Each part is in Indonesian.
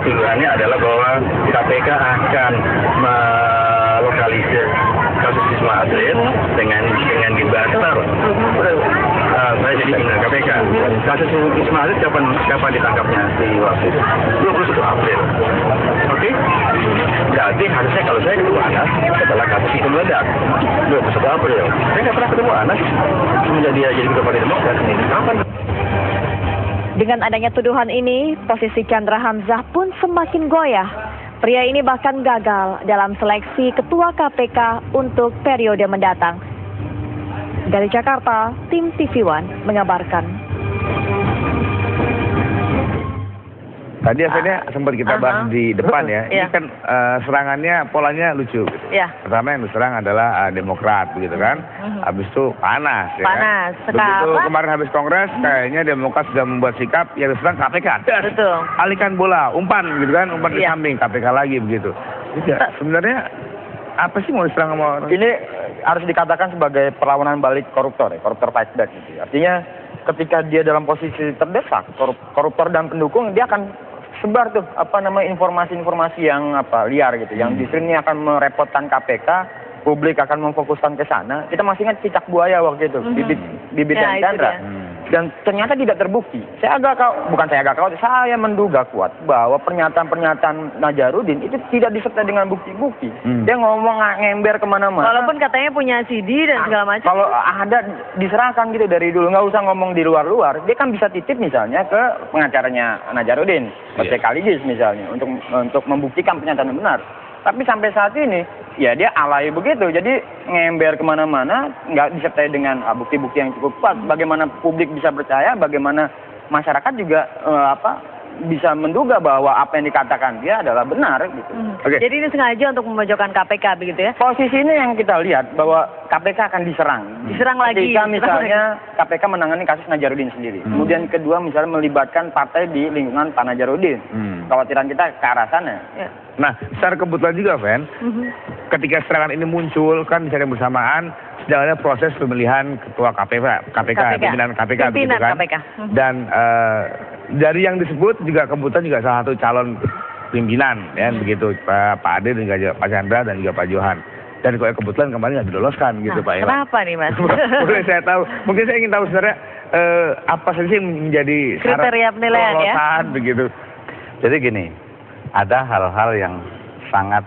Tuduhannya adalah bahwa KPK akan melokalisir kasus Wisma Atlet dengan dibakar. Saya jadi pimpinan KPK. Kasus Wisma Atlet kapan ditangkapnya di waktu itu? 21 April. Oke? Berarti harusnya kalau saya ketemu Anas setelah kasus itu meledak 21 April. Saya nggak pernah ketemu Anas semenjak dia jadi ketua Partai Demokrat. Kapan? Dengan adanya tuduhan ini, posisi Chandra Hamzah pun semakin goyah. Pria ini bahkan gagal dalam seleksi ketua KPK untuk periode mendatang. Dari Jakarta, tim TV One mengabarkan. Tadi akhirnya sempat kita bahas di depan ya. Ini kan serangannya polanya lucu. Gitu. Pertama yang diserang adalah Demokrat, begitu kan. Habis itu panas. Ya panas. Kan? Begitu kemarin habis Kongres, kayaknya Demokrat sudah membuat sikap yang diserang KPK. Betul. Alihkan bola, umpan gitu kan, umpan di samping KPK lagi begitu. Sebenarnya apa sih mau diserang sama orang? Ini harus dikatakan sebagai perlawanan balik koruptor ya, koruptor fight back gitu. Artinya ketika dia dalam posisi terdesak, koruptor dan pendukung, dia akan sebar tuh informasi-informasi yang liar gitu, yang justru ini akan merepotkan KPK, publik akan memfokuskan ke sana. Kita masih ingat cicak buaya waktu itu, bibit dan Chandra. Dan ternyata tidak terbukti. Saya menduga kuat bahwa pernyataan Nazarudin itu tidak disertai dengan bukti-bukti. Dia ngomong ngember kemana-mana. Walaupun katanya punya CD dan segala macam. Kalau ada diserahkan gitu dari dulu, nggak usah ngomong di luar-luar. Dia kan bisa titip misalnya ke pengacaranya Nazarudin, Pak Kaligis misalnya, untuk membuktikan pernyataan yang benar. Tapi sampai saat ini, ya dia alay begitu. Jadi ngember kemana-mana, nggak disertai dengan bukti-bukti yang cukup kuat. Bagaimana publik bisa percaya, bagaimana masyarakat juga bisa menduga bahwa apa yang dikatakan dia adalah benar gitu. Jadi ini sengaja untuk memojokkan KPK begitu ya? Posisi ini yang kita lihat bahwa KPK akan diserang. Diserang lagi. Ketika misalnya KPK menangani kasus Nazarudin sendiri. Kemudian kedua misalnya melibatkan partai di lingkungan Pak Nazarudin. Kekhawatiran kita ke arah sana. Nah, secara kebetulan juga, Fen, ketika serangan ini muncul kan di saat yang bersamaan sedang ada proses pemilihan ketua KPK, pimpinan KPK, begitu kan? Dan dari yang disebut juga kebetulan juga salah satu calon pimpinan, ya begitu Pak Ade dan juga Pak Chandra dan juga Pak Johan. Dan kebetulan kemarin nggak diloloskan gitu, Pak Iwan. Kenapa nih, Mas? Boleh saya tahu? Mungkin saya ingin tahu sebenarnya apa saja sih menjadi kriteria penilaian ya? Begitu. Jadi gini, ada hal-hal yang sangat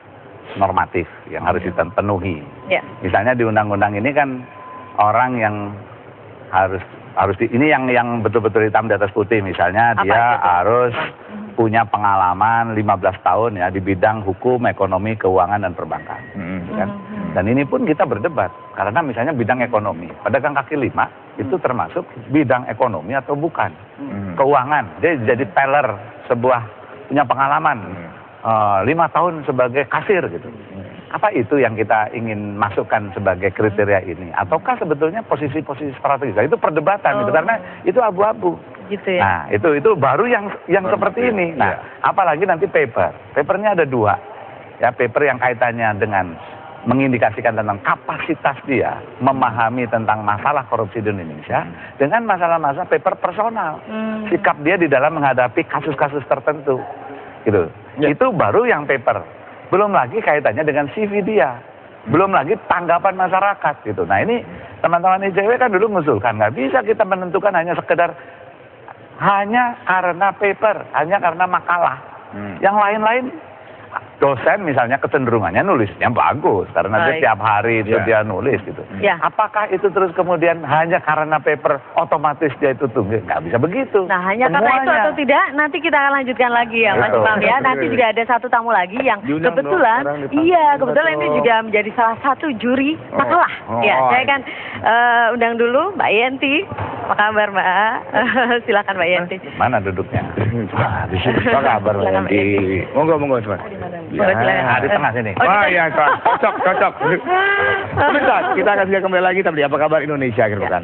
normatif yang harus dipenuhi. Misalnya di undang-undang ini kan orang yang ini yang betul-betul hitam di atas putih. Misalnya dia harus punya pengalaman 15 tahun ya di bidang hukum, ekonomi, keuangan dan perbankan. Kan? Dan ini pun kita berdebat karena misalnya bidang ekonomi, pedagang kaki lima itu termasuk bidang ekonomi atau bukan? Keuangan, dia jadi teller punya pengalaman 5 tahun sebagai kasir gitu. Apa itu yang kita ingin masukkan sebagai kriteria ini? Ataukah sebetulnya posisi-posisi strategis? Itu perdebatan gitu, karena itu abu-abu. Gitu ya. Nah, itu baru yang seperti ini. Nah, apalagi nanti papernya ada 2. Ya, paper yang kaitannya dengan mengindikasikan tentang kapasitas dia memahami tentang masalah korupsi di Indonesia dengan masalah-masalah paper personal. Sikap dia di dalam menghadapi kasus-kasus tertentu. Gitu. Itu baru yang paper. Belum lagi kaitannya dengan CV dia. Belum lagi tanggapan masyarakat gitu. Nah, ini teman-teman ICW kan dulu mengusulkan nggak bisa kita menentukan hanya sekedar hanya karena paper, hanya karena makalah. Yang lain-lain dosen misalnya kecenderungannya nulisnya bagus karena dia tiap hari itu dia nulis gitu. Apakah itu terus kemudian hanya karena paper otomatis dia itu tunggu? Nggak bisa begitu. Nah, hanya karena itu atau tidak nanti kita akan lanjutkan lagi ya Mas Imam ya. Nanti juga ada satu tamu lagi yang kebetulan kebetulan ini juga menjadi salah satu juri makalah. Saya akan undang dulu Mbak Yenti. Apa kabar Mbak? Silakan Mbak Yenti. Mana duduknya? Di sini. Apa kabar Mbak Yenti? Monggo Mas. Di tengah sini. Oh iya, cocok. Sebentar, kita akan segera kembali lagi. Tapi apa kabar Indonesia akhir pekan?